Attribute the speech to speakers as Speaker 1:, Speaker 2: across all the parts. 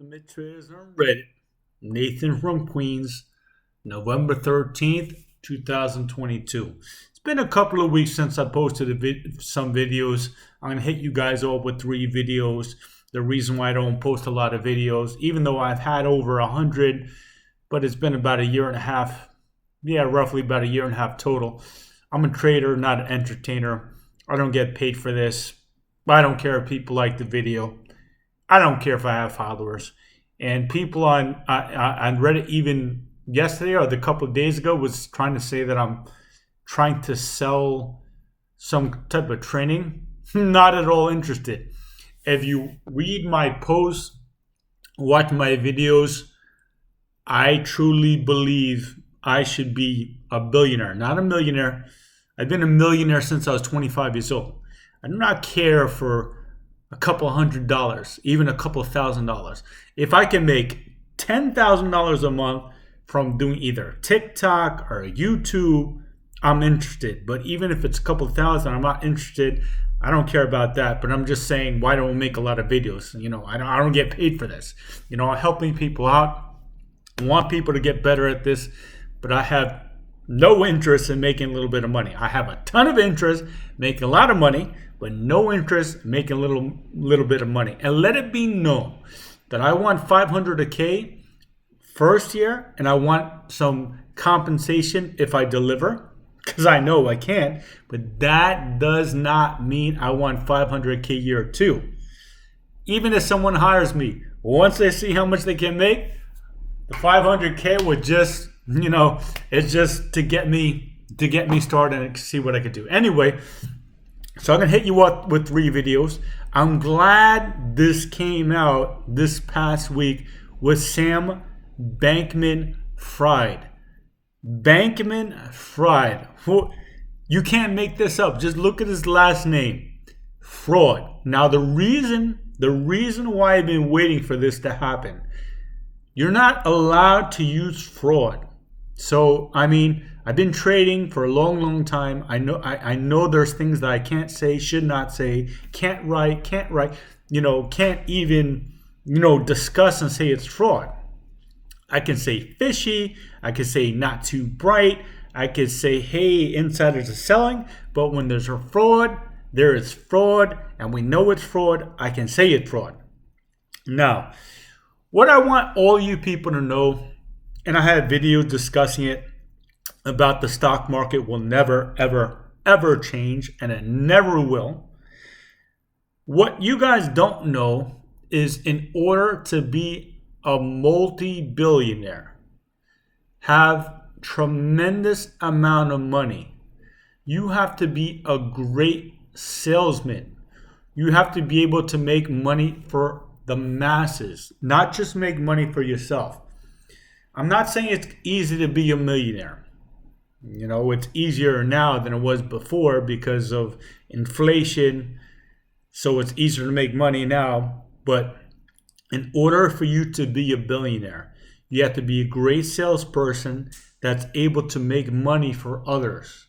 Speaker 1: Ultimate Traders on Reddit. Nathan from Queens, November 13th, 2022. It's been a couple of weeks since I posted some videos. I'm going to hit you guys up with 3 videos. The reason why I don't post a lot of videos, even though I've had over 100, but it's been about a year and a half. Yeah, roughly about a year and a half total. I'm a trader, not an entertainer. I don't get paid for this. I don't care if people like the video. I don't care if I have followers. And people on Reddit, even yesterday or a couple of days ago, was trying to say that I'm trying to sell some type of training. Not at all interested. If you read my posts, watch my videos, I truly believe I should be a billionaire, not a millionaire. I've been a millionaire since I was 25 years old. I do not care for a couple $100, even a couple $1,000. If I can make $10,000 a month from doing either TikTok or YouTube, I'm interested. But even if it's a couple thousand, I'm not interested. I don't care about that. But I'm just saying, why don't we make a lot of videos? I don't get paid for this. I'm helping people out. I want people to get better at this, but I have no interest in making a little bit of money. I have a ton of interest making a lot of money, but no interest in making a little bit of money. And let it be known that I want 500K first year, and I want some compensation if I deliver, because I know I can. But that does not mean I want 500K year 2. Even if someone hires me, once they see how much they can make, the 500K would just, it's just to get me started and see what I could do. Anyway, so I'm going to hit you up with 3 videos. I'm glad this came out this past week with Sam Bankman-Fried. Bankman-Fried. You can't make this up. Just look at his last name. Fraud. Now, the reason why I've been waiting for this to happen, you're not allowed to use fraud. So, I've been trading for a long time. I know there's things that I can't say, should not say, can't write, can't even, discuss and say it's fraud. I can say fishy, I can say not too bright, I can say, hey, insiders are selling, but when there's a fraud, there is fraud, and we know it's fraud, I can say it's fraud. Now, what I want all you people to know, and I had videos discussing it, about the stock market will never, ever, ever change, and it never will. What you guys don't know is, in order to be a multi-billionaire, have tremendous amount of money, you have to be a great salesman. You have to be able to make money for the masses, not just make money for yourself. I'm not saying it's easy to be a millionaire. It's easier now than it was before because of inflation. So it's easier to make money now. But in order for you to be a billionaire, you have to be a great salesperson that's able to make money for others.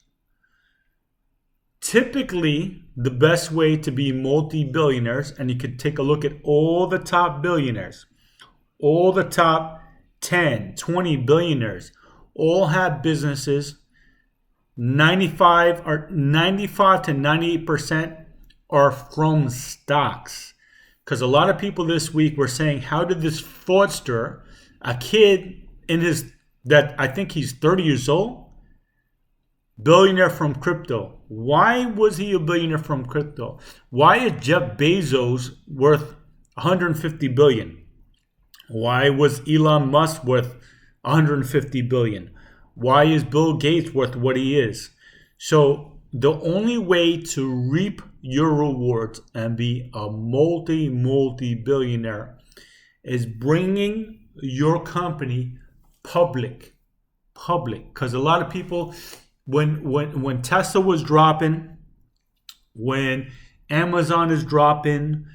Speaker 1: Typically, the best way to be multi-billionaires, and you could take a look at all the top billionaires, all the top 10, 20 billionaires, all have businesses. 95 to 98% are from stocks. Because a lot of people this week were saying, how did this fraudster, a kid that I think he's 30 years old, billionaire from crypto. Why was he a billionaire from crypto? Why is Jeff Bezos worth 150 billion? Why was Elon Musk worth 150 billion? Why is Bill Gates worth what he is? So the only way to reap your rewards and be a multi-billionaire is bringing your company public. Because a lot of people, when Tesla was dropping, when Amazon is dropping,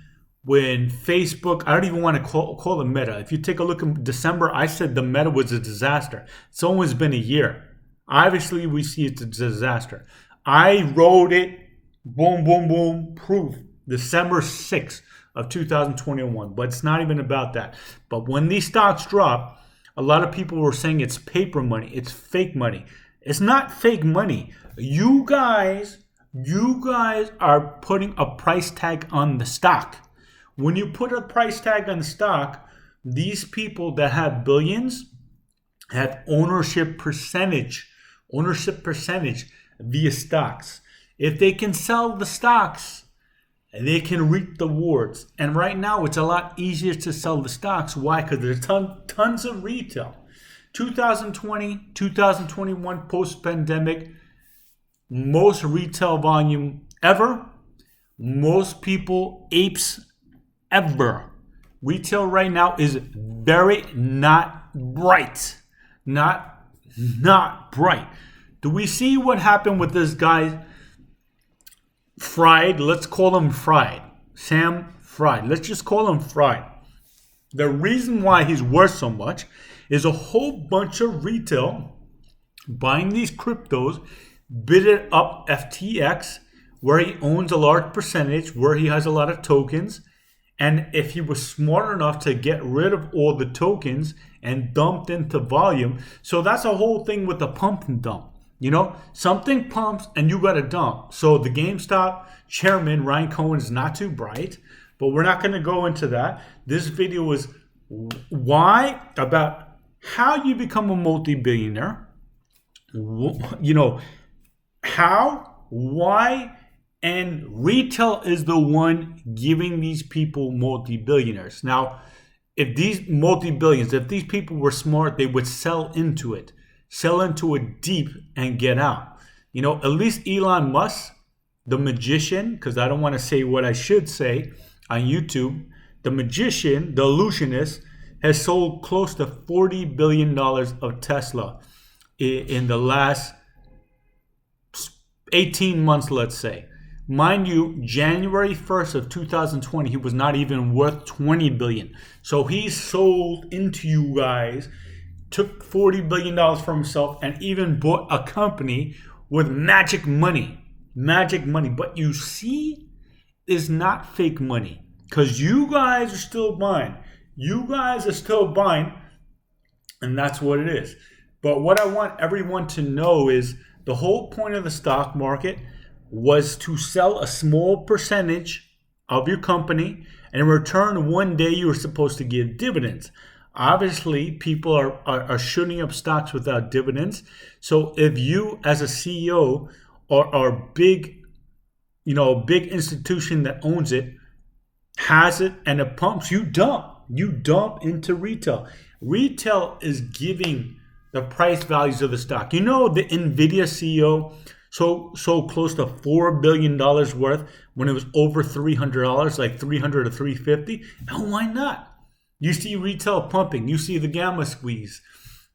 Speaker 1: when Facebook, I don't even want to call it Meta. If you take a look in December, I said the Meta was a disaster. It's almost been a year. Obviously, we see it's a disaster. I wrote it, boom, boom, boom, proof. December 6th of 2021. But it's not even about that. But when these stocks drop, a lot of people were saying it's paper money. It's fake money. It's not fake money. You guys are putting a price tag on the stock. When you put a price tag on the stock, these people that have billions have ownership percentage via stocks. If they can sell the stocks, they can reap the rewards. And right now, it's a lot easier to sell the stocks. Why? Because there's tons of retail. 2020, 2021, post-pandemic, most retail volume ever. Most people apes ever. Retail right now is very not bright. Not bright. Do we see what happened with this guy, Fried? Let's call him Fried. Sam Fried. Let's just call him Fried. The reason why he's worth so much is a whole bunch of retail buying these cryptos, bid it up FTX, where he owns a large percentage, where he has a lot of tokens. And if he was smart enough to get rid of all the tokens and dumped into volume. So that's a whole thing with the pump and dump. You know, something pumps and you got to dump. So the GameStop chairman, Ryan Cohen, is not too bright, but we're not going to go into that. This video is about how you become a multi-billionaire. You know, how, why, and retail is the one giving these people multi-billionaires. Now, if these multi-billions, if these people were smart, they would sell into it deep and get out. You know, at least Elon Musk, the magician, because I don't want to say what I should say on YouTube, the magician, the illusionist, has sold close to $40 billion of Tesla in the last 18 months, let's say. Mind you, January 1st of 2020, he was not even worth $20 billion. So he sold into you guys, took $40 billion from himself, and even bought a company with magic money. Magic money. But you see, is not fake money. Because you guys are still buying. You guys are still buying. And that's what it is. But what I want everyone to know is the whole point of the stock market was to sell a small percentage of your company, and in return, one day you were supposed to give dividends. Obviously, people are shooting up stocks without dividends. So if you, as a CEO, or big, big institution that owns it, has it and it pumps, you dump into retail. Retail is giving the price values of the stock. You know, the Nvidia CEO so close to $4 billion worth when it was over $300, like $300 or $350. And why not? You see retail pumping. You see the gamma squeeze.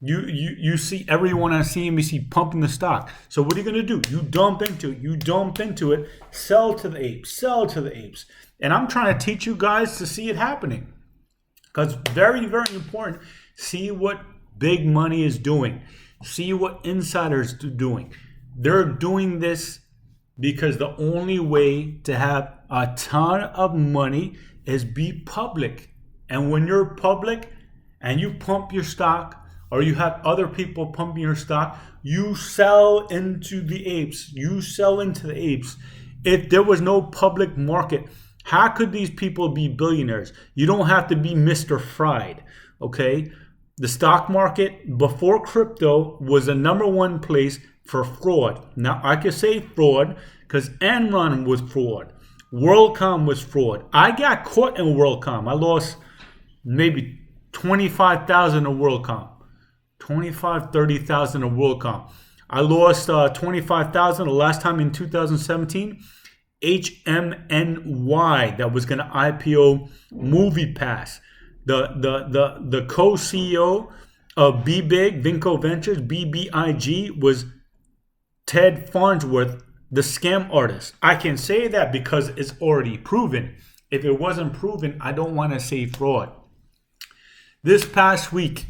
Speaker 1: You see everyone on CNBC pumping the stock. So what are you going to do? You dump into it. Sell to the apes. And I'm trying to teach you guys to see it happening. Because very, very important. See what big money is doing. See what insiders are doing. They're doing this because the only way to have a ton of money is be public. And when you're public and you pump your stock, or you have other people pumping your stock, you sell into the apes. If there was no public market, how could these people be billionaires? You don't have to be Mr. Fried, okay? The stock market before crypto was the number one place for fraud. Now, I can say fraud because Enron was fraud. WorldCom was fraud. I got caught in WorldCom. I lost maybe 25,000 of WorldCom. 30,000 of WorldCom. I lost 25,000 the last time in 2017. HMNY, that was going to IPO MoviePass. The co-CEO of BBig, Vinco Ventures, BBIG, was Ted Farnsworth, the scam artist. I can say that because it's already proven. If it wasn't proven, I don't want to say fraud. This past week,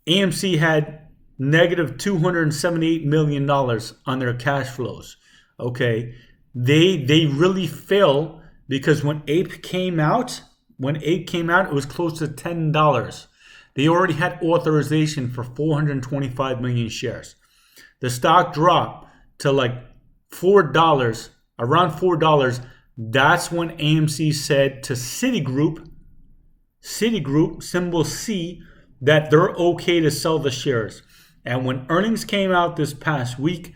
Speaker 1: AMC had negative $278 million on their cash flows. Okay, they really fail because when Ape came out, it was close to $10. They already had authorization for 425 million shares. The stock dropped to like $4, around $4. That's when AMC said to Citigroup, symbol C, that they're okay to sell the shares. And when earnings came out this past week,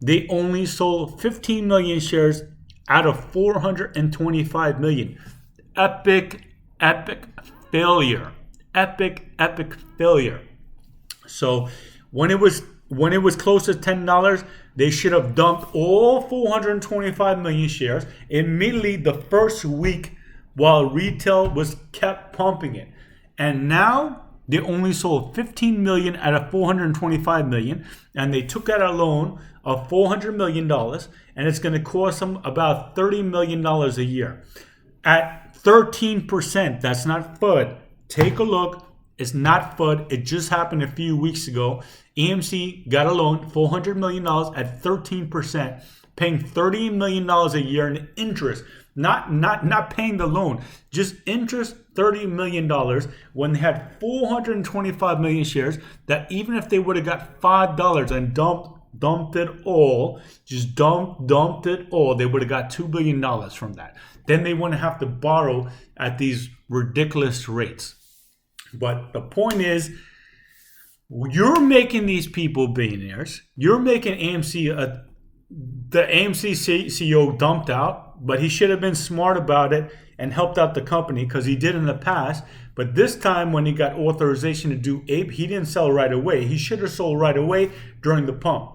Speaker 1: they only sold 15 million shares out of 425 million. Epic failure. Epic failure. So when it was close to $10, they should have dumped all 425 million shares immediately the first week while retail was kept pumping it. And now they only sold 15 million out of 425 million, and they took out a loan of $400 million, and it's going to cost them about $30 million a year. At 13%, that's not FUD. Take a look. It's not FUD. It just happened a few weeks ago. AMC got a loan, $400 million at 13%, paying $30 million a year in interest. Not paying the loan, just interest, $30 million when they had 425 million shares, that even if they would have got $5 and dumped it all, just dumped it all, they would have got $2 billion from that. Then they wouldn't have to borrow at these ridiculous rates. But the point is, you're making these people billionaires. You're making AMC, the AMC CEO dumped out, but he should have been smart about it and helped out the company, because he did in the past. But this time when he got authorization to do Ape, he didn't sell right away. He should have sold right away during the pump.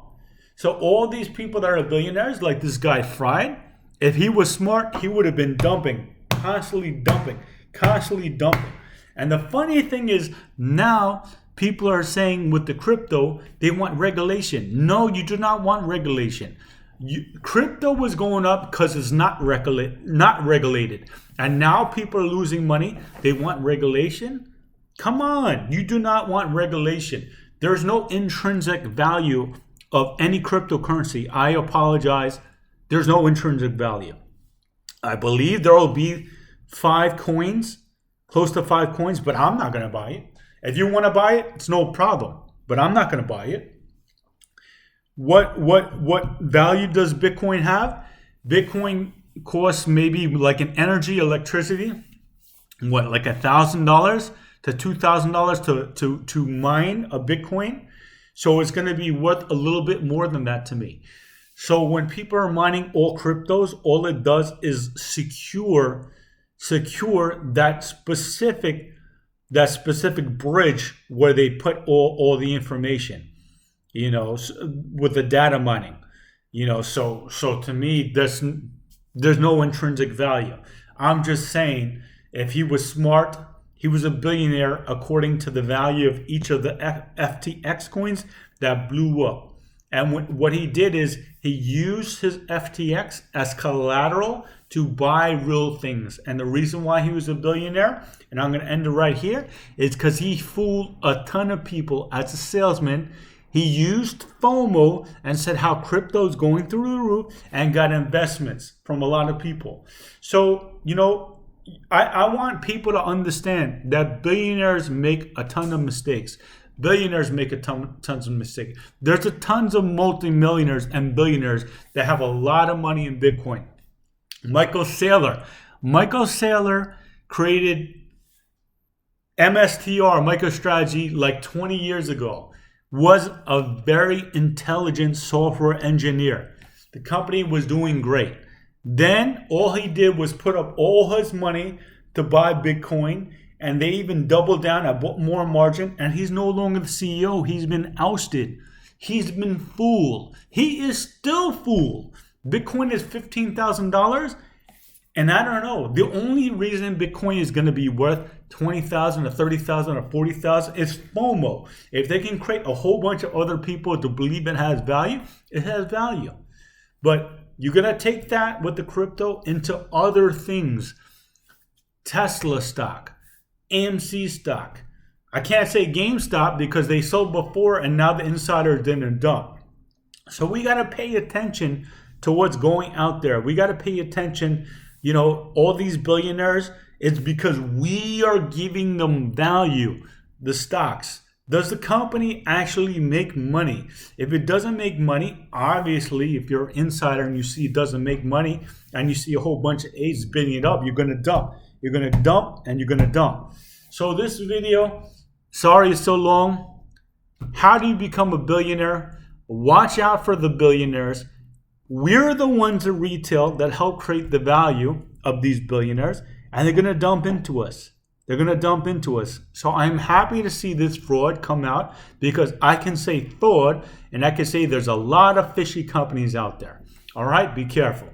Speaker 1: So all these people that are billionaires, like this guy Fried, if he was smart, he would have been dumping, constantly dumping. And the funny thing is, now people are saying with the crypto, they want regulation. No, you do not want regulation. Crypto was going up because it's not regulated. And now people are losing money. They want regulation? Come on, you do not want regulation. There's no intrinsic value of any cryptocurrency. I apologize. There's no intrinsic value. I believe there will be 5 coins, close to 5 coins, but I'm not going to buy it. If you want to buy it, it's no problem, but I'm not going to buy it. What value does Bitcoin have? Bitcoin costs maybe like an electricity, like $1,000 to $2,000 to mine a Bitcoin. So it's going to be worth a little bit more than that to me. So when people are mining all cryptos, all it does is secure that specific bridge where they put all the information, with the data mining, so to me, there's no intrinsic value. I'm just saying, if he was smart, he was a billionaire according to the value of each of the FTX coins that blew up. And what he did is he used his FTX as collateral to buy real things. And the reason why he was a billionaire, and I'm going to end it right here, is because he fooled a ton of people as a salesman. He used FOMO and said how crypto is going through the roof and got investments from a lot of people. So, I want people to understand that billionaires make a ton of mistakes. Billionaires make tons of mistakes. There's tons of multimillionaires and billionaires that have a lot of money in Bitcoin. Michael Saylor created MSTR, MicroStrategy, like 20 years ago. Was a very intelligent software engineer. The company was doing great. Then all he did was put up all his money to buy Bitcoin, and they even doubled down at more margin, and he's no longer the CEO. He's been ousted. He's been fooled. He is still fooled. Bitcoin is $15,000, and I don't know. The only reason Bitcoin is going to be worth $20,000 or $30,000 or $40,000 is FOMO. If they can create a whole bunch of other people to believe it has value, it has value. But you're going to take that with the crypto into other things. Tesla stock, AMC stock. I can't say GameStop because they sold before and now the insiders didn't dump. So we got to pay attention to what's going out there. We got to pay attention all these billionaires, it's because we are giving them value, the stocks. Does the company actually make money? If it doesn't make money, obviously, if you're an insider and you see it doesn't make money and you see a whole bunch of A's bidding it up, you're going to dump. You're going to dump and you're going to dump. So this video, sorry it's so long. How do you become a billionaire? Watch out for the billionaires. We're the ones at retail that help create the value of these billionaires, and they're going to dump into us. They're going to dump into us. So I'm happy to see this fraud come out because I can say fraud and I can say there's a lot of fishy companies out there. All right, be careful.